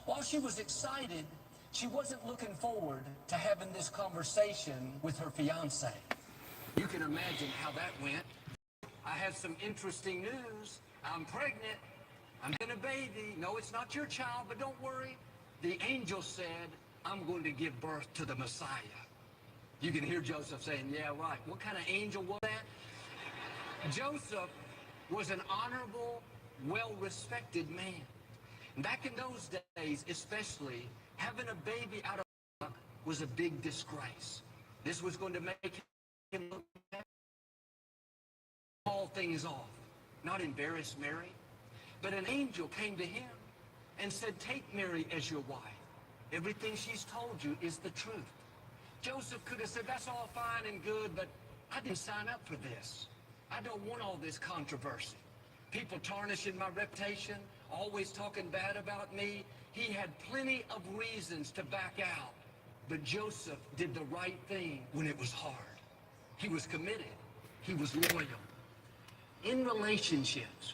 While she was excited, she wasn't looking forward to having this conversation with her fiance. You can imagine how that went. I have some interesting news. I'm pregnant. I'm having a baby. No, it's not your child, but don't worry. The angel said, I'm going to give birth to the Messiah. You can hear Joseph saying, yeah, right. What kind of angel was that? Joseph was an honorable, well-respected man. And back in those days, especially, having a baby out of wedlock was a big disgrace. This was going to make him look bad. All things off, not embarrass Mary. But an angel came to him and said, take Mary as your wife. Everything she's told you is the truth. Joseph could have said, that's all fine and good, but I didn't sign up for this. I don't want all this controversy. People tarnishing my reputation, always talking bad about me. He had plenty of reasons to back out. But Joseph did the right thing when it was hard. He was committed. He was loyal. In relationships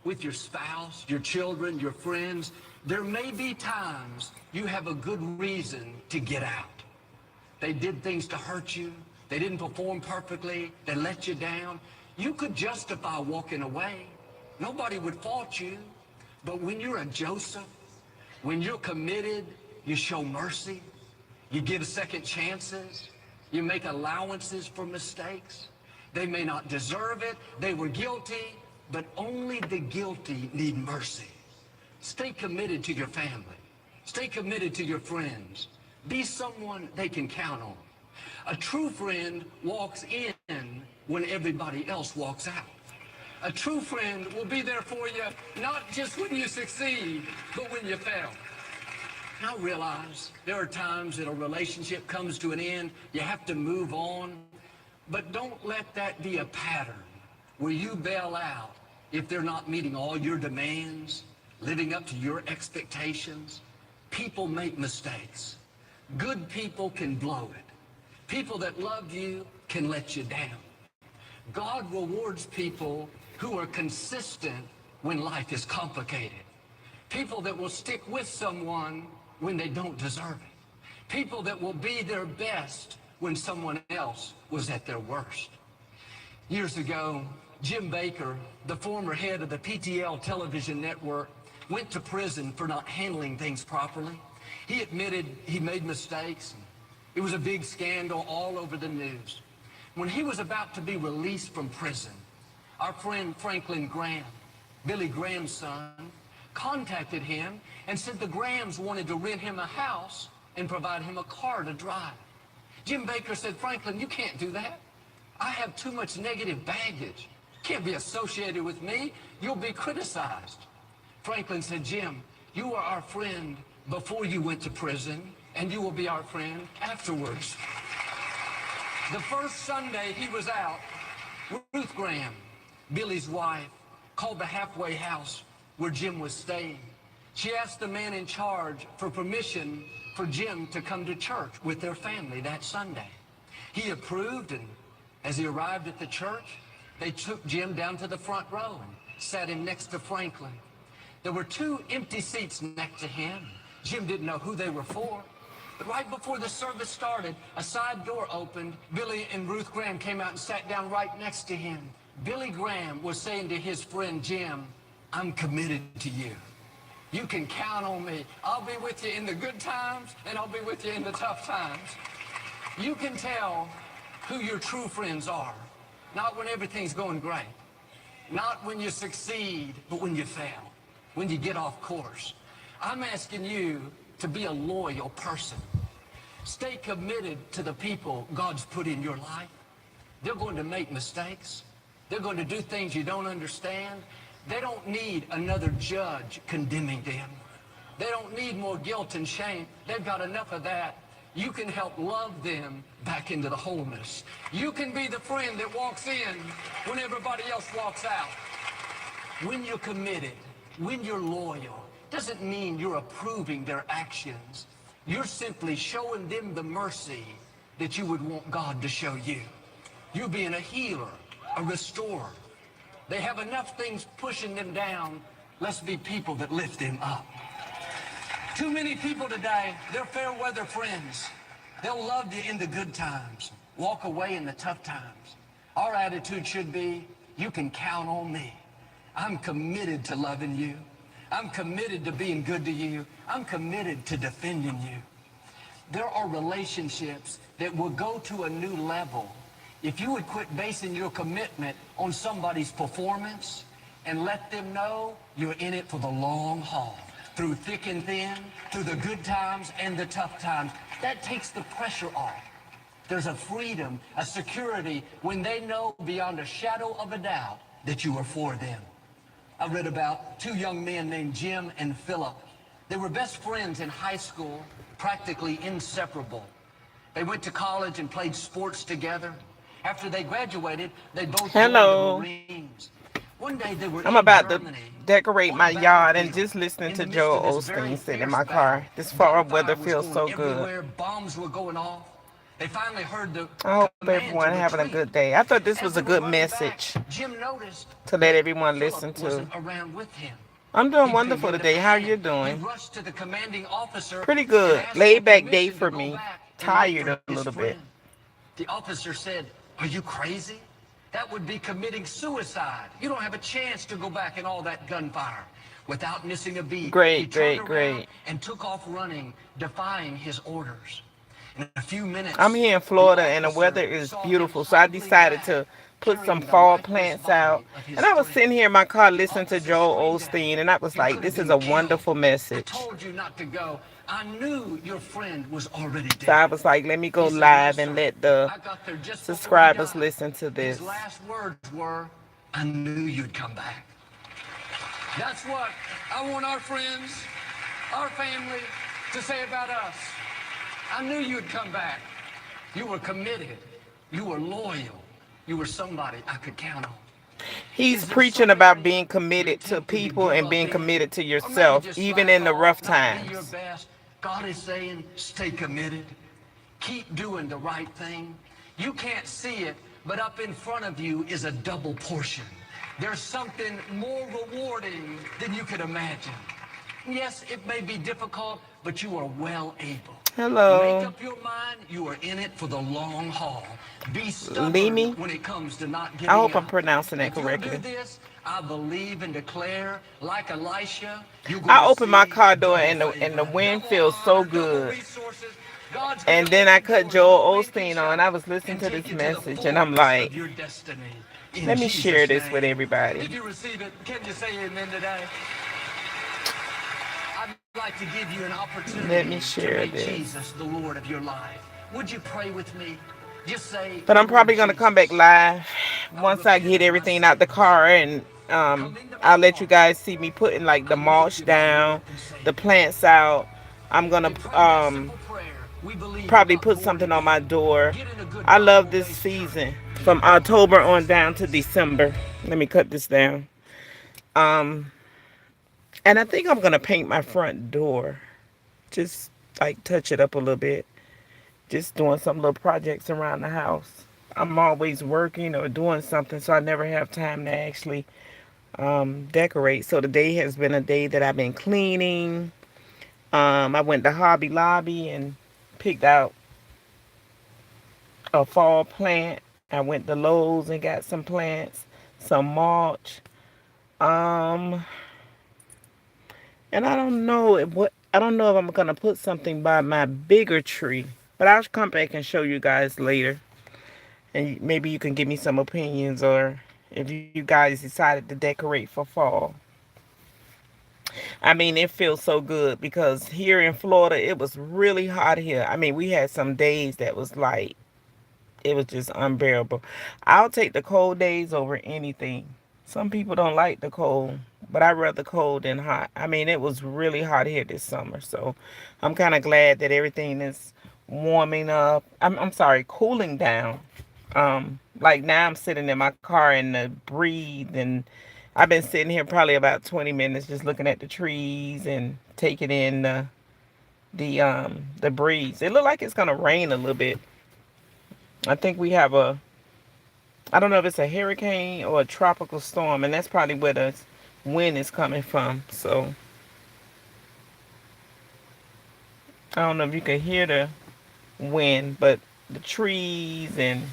with your spouse, your children, your friends, there may be times you have a good reason to get out. They did things to hurt you. They didn't perform perfectly. They let you down. You could justify walking away. Nobody would fault you. But when you're a Joseph, when you're committed, you show mercy. You give second chances. You make allowances for mistakes. They may not deserve it. They were guilty, but only the guilty need mercy. Stay committed to your family. Stay committed to your friends. Be someone they can count on. A true friend walks in when everybody else walks out. A true friend will be there for you, not just when you succeed, but when you fail. I realize there are times that a relationship comes to an end, you have to move on, but don't let that be a pattern where you bail out if they're not meeting all your demands, living up to your expectations. People make mistakes. Good people can blow it. People that love you can let you down. God rewards people who are consistent when life is complicated. People that will stick with someone when they don't deserve it. People that will be their best when someone else was at their worst. Years ago, Jim Bakker, the former head of the PTL television network, went to prison for not handling things properly. He admitted he made mistakes. It was a big scandal all over the news. When he was about to be released from prison, our friend Franklin Graham, Billy Graham's son, contacted him and said the Grahams wanted to rent him a house and provide him a car to drive. Jim Bakker said, Franklin, you can't do that. I have too much negative baggage. You can't be associated with me. You'll be criticized. Franklin said, Jim, you were our friend before you went to prison, and you will be our friend afterwards. The first Sunday he was out, Ruth Graham, Billy's wife, called the halfway house where Jim was staying. She asked the man in charge for permission for Jim to come to church with their family that Sunday. He approved, and as he arrived at the church, they took Jim down to the front row and sat him next to Franklin. There were 2 empty seats next to him. Jim didn't know who they were for. But right before the service started, a side door opened. Billy and Ruth Graham came out and sat down right next to him. Billy Graham was saying to his friend Jim, I'm committed to you. You can count on me. I'll be with you in the good times, and I'll be with you in the tough times. You can tell who your true friends are, not when everything's going great, not when you succeed, but when you fail, when you get off course. I'm asking you to be a loyal person. Stay committed to the people God's put in your life. They're going to make mistakes. They're going to do things you don't understand. They don't need another judge condemning them. They don't need more guilt and shame. They've got enough of that. You can help love them back into the wholeness. You can be the friend that walks in when everybody else walks out. When you're committed, when you're loyal, doesn't mean you're approving their actions. You're simply showing them the mercy that you would want God to show you. You're being a healer, a restorer. They have enough things pushing them down. Let's be people that lift them up. Too many people today, they're fair weather friends. They'll love you in the good times, walk away in the tough times. Our attitude should be, you can count on me. I'm committed to loving you. I'm committed to being good to you. I'm committed to defending you. There are relationships that will go to a new level if you would quit basing your commitment on somebody's performance and let them know you're in it for the long haul, through thick and thin, through the good times and the tough times. That takes the pressure off. There's a freedom, a security when they know beyond a shadow of a doubt that you are for them. I read about two young men named Jim and Philip. They were best friends in high school, practically inseparable. They went to college and played sports together. After they graduated, they both joined the Marines. One day they were I'm in about to Germany decorate on a my yard and battlefield. just listening In to the midst of Joel this very Osteen sitting in fierce my battle, car. This fall gunfire weather was feels going so good. everywhere, bombs were going off. They finally heard the I hope command to everyone having a retreat. good day. I thought this As was they a were good running back, message Jim noticed to let that everyone Philip listen to. wasn't around with him. I'm doing He wonderful began to today. How are panic. you He doing? rushed to the commanding officer Pretty and good. asked for Laid back day permission to for go me. back and look Tired for a his little bit. friend. The officer said, "Are you crazy? That would be committing suicide. You don't have a chance to go back in all that gunfire." Without missing a beat, he Great, turned great, around great. and took off running, defying his orders. In a few I'm minutes, here in the Florida and the officer weather is saw him beautiful. So I hobbling decided back, to put some carrying the fall lifeless plants out. body of And his I was friend. sitting here in my car The listening to officer Joel screamed at him, Osteen, and I was "You like, could have this is been a killed. wonderful I message. told you not to go. I knew your friend was already So I dead." was like, let me go He said, "No, live and sir. let the I got there just before he subscribers died. listen to His this. last words were, 'I knew you'd come back.'" That's what I want our friends, our family, to say about us. I knew you'd come back. You were committed. You were loyal. You were somebody I could count on. He's Is there preaching about somebody being you're committed to tempted to people give and up being in? committed to Or maybe yourself, just even slack in the rough off, not be your times. best? God is saying, stay committed. Keep doing the right thing. You can't see it, but up in front of you is a double portion. There's something more rewarding than you could imagine. Yes, it may be difficult, but you are well able. Make Hello. up your mind you are in it for the long haul. Be stubborn Limi. when it comes to not I giving hope I'm up. pronouncing that If you'll do correctly. this, I believe and declare, like Elisha, you're going I to opened my see car door double and the favor, wind double feels so honor, double good. resources. God's going And to then I open cut doors no Joel man can Osteen on. shut I was listening and to take this you to the message and I'm fullness of like, your destiny. In let me share Jesus' this with name. everybody. If you receive it, can you say amen today? I'd like to give you an Let me opportunity to share make this. Jesus the Lord of your life. Would you pray with me? Just say, But I'm Lord probably gonna come back Jesus, live I once I repent get of my everything out the sins. car and Come into my I'll let you heart. guys see me putting like the I make mulch you my Lord down, and the Savior. plants out. I'm gonna We prayed that simple prayer. We believe you probably got put more to something on my do. door. Get in a good I love this Bible-based season church. from Learn how to October pray in on down to space. December. Let me cut this down. Um, and I think I'm gonna paint my front door. Just like touch it up a little bit. Just doing some little projects around the house. I'm always working or doing something, so I never have time to actually decorate. So today has been a day that I've been cleaning. I went to Hobby Lobby and picked out a fall plant. I went to Lowe's and got some plants, some mulch. Um, and I don't know if I'm gonna put something by my bigger tree, but I'll come back and show you guys later, and maybe you can give me some opinions or if you guys decided to decorate for fall. I mean, it feels so good because here in Florida, it was really hot here. I mean, we had some days that was like, it was just unbearable. I'll take the cold days over anything. Some people don't like the cold, but I rather cold than hot. I mean, it was really hot here this summer. So I'm kind of glad that everything is warming up. I'm sorry, cooling down. Like now I'm sitting in my car and the breathe and I've been sitting here probably about 20 minutes just looking at the trees and taking in the breeze. It looked like it's gonna rain a little bit. I think we have I don't know if it's a hurricane or a tropical storm, and that's probably where the wind is coming from. So I don't know if you can hear the wind, but the trees. And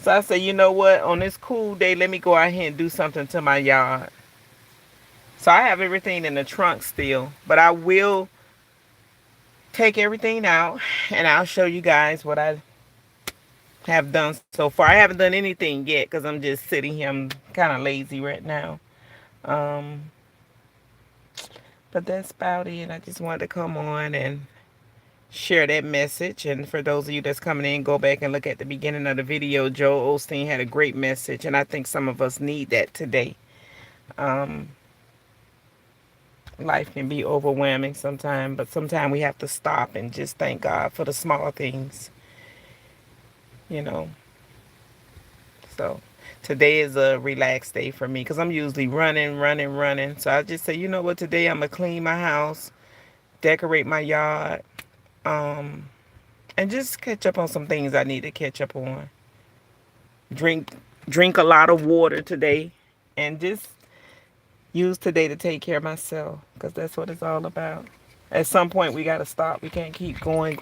so I said, you know what? On this cool day, let me go out here and do something to my yard. So I have everything in the trunk still, but I will take everything out and I'll show you guys what I have done so far. I haven't done anything yet because I'm just sitting here. I'm kind of lazy right now. Um, but that's about it. I just wanted to come on and share that message. And for those of you that's coming in, go back and look at the beginning of the video. Joel Osteen had a great message, and I think some of us need that today. Um, life can be overwhelming sometimes, but sometimes we have to stop and just thank God for the small things, you know. So today is a relaxed day for me because I'm usually running. So I just say, you know what, today I'm going to clean my house, decorate my yard, um, and just catch up on some things I need to catch up on. Drink a lot of water today, and just use today to take care of myself, because that's what it's all about. At some point we got to stop. We can't keep going.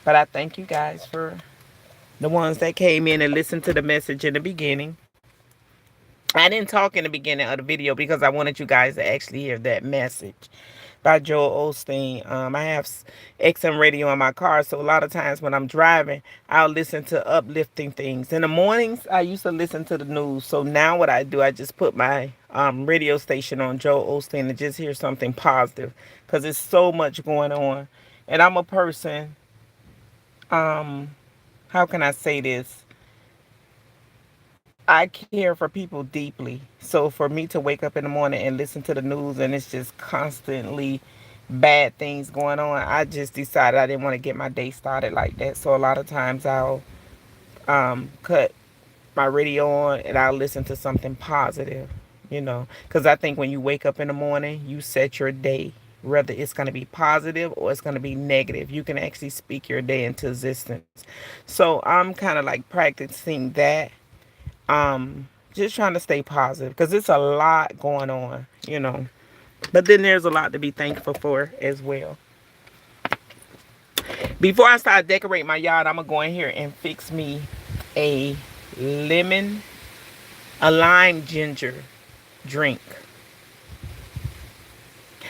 But I thank you guys for the ones that came in and listened to the message in the beginning. I didn't talk in the beginning of the video because I wanted you guys to actually hear that message by Joel Osteen. I have XM radio in my car, so a lot of times when I'm driving, I'll listen to uplifting things. In the mornings, I used to listen to the news. So now what I do, I just put my radio station on Joel Osteen and just hear something positive, because there's so much going on. And I'm a person, how can I say this? I care for people deeply. So for me to wake up in the morning and listen to the news and it's just constantly bad things going on, I just decided I didn't want to get my day started like that. So a lot of times I'll cut my radio on and I'll listen to something positive, you know. Because I think when you wake up in the morning, you set your day. Whether it's going to be positive or it's going to be negative, you can actually speak your day into existence. So I'm kind of like practicing that, just trying to stay positive because it's a lot going on, you know. But then there's a lot to be thankful for as well. Before I start decorating my yard, I'm gonna go in here and fix me a lime ginger drink.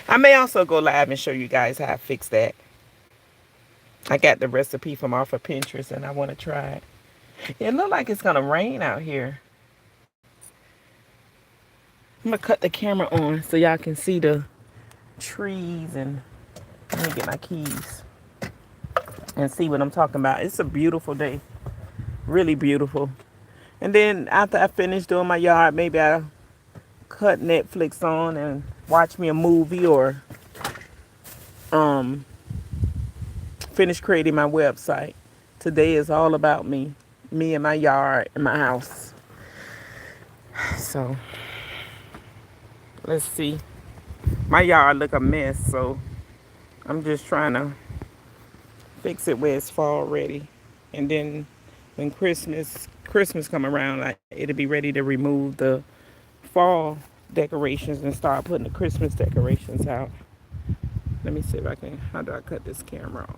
I may also go live and show you guys how I fix that. I got the recipe from off of Pinterest and I want to try it. It looks like it's gonna rain out here. I'm gonna cut the camera on so y'all can see the trees, and let me get my keys and see what I'm talking about. It's a beautiful day, really beautiful. And then after I finish doing my yard, maybe I'll cut Netflix on and watch me a movie, or finish creating my website. Today is all about me and my yard and my house. So let's see. My yard look a mess, so I'm just trying to fix it where it's fall ready. And then when Christmas come around, it'll be ready to remove the fall decorations and start putting the Christmas decorations out. Let me see if I can, how do I cut this camera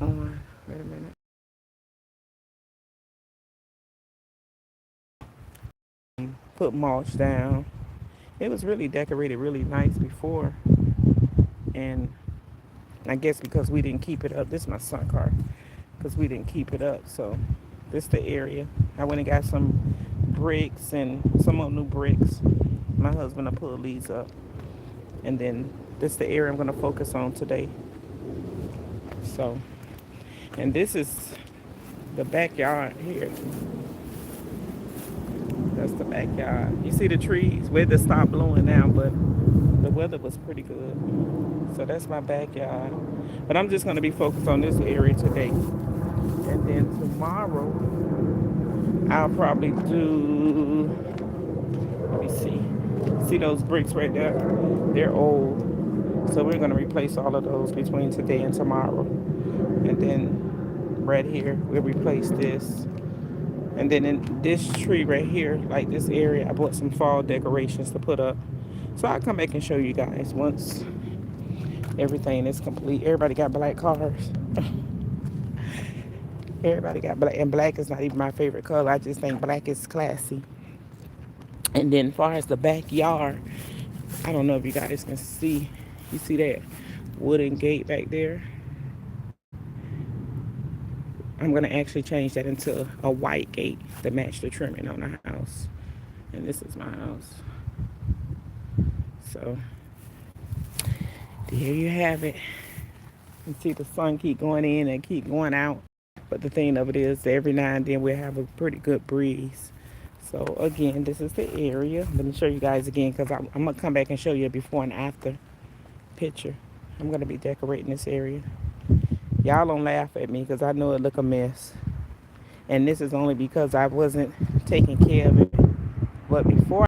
on? Wait a minute. Put mulch down. It was really decorated really nice before, and I guess because we didn't keep it up. This is my son's car. Because we didn't keep it up. So this the area. I went and got some bricks and some more new bricks. My husband will pull these up. And then this the area I'm going to focus on today. So, and this is the backyard here. That's the backyard. You see the trees? We had to stop blowing now, but the weather was pretty good. So that's my backyard. But I'm just going to be focused on this area today. And then tomorrow, I'll probably do, let me see. See those bricks right there? They're old. So we're going to replace all of those between today and tomorrow. And then right here, we'll replace this. And then in this tree right here, like this area, I bought some fall decorations to put up. So I'll come back and show you guys once Everything is complete. Everybody got black cars. Everybody got black, and black is not even my favorite color. I just think black is classy. And then, as far as the backyard, I don't know if you guys can see. You see that wooden gate back there? I'm gonna actually change that into a white gate to match the trimming on the house. And this is my house. So there you have it. You see the sun keep going in and keep going out. But the thing of it is, every now and then we'll have a pretty good breeze. So again, this is the area. Let me show you guys again, because I'm gonna come back and show you a before and after picture. I'm gonna be decorating this area. Y'all don't laugh at me because I know it look a mess. And this is only because I wasn't taking care of it. But before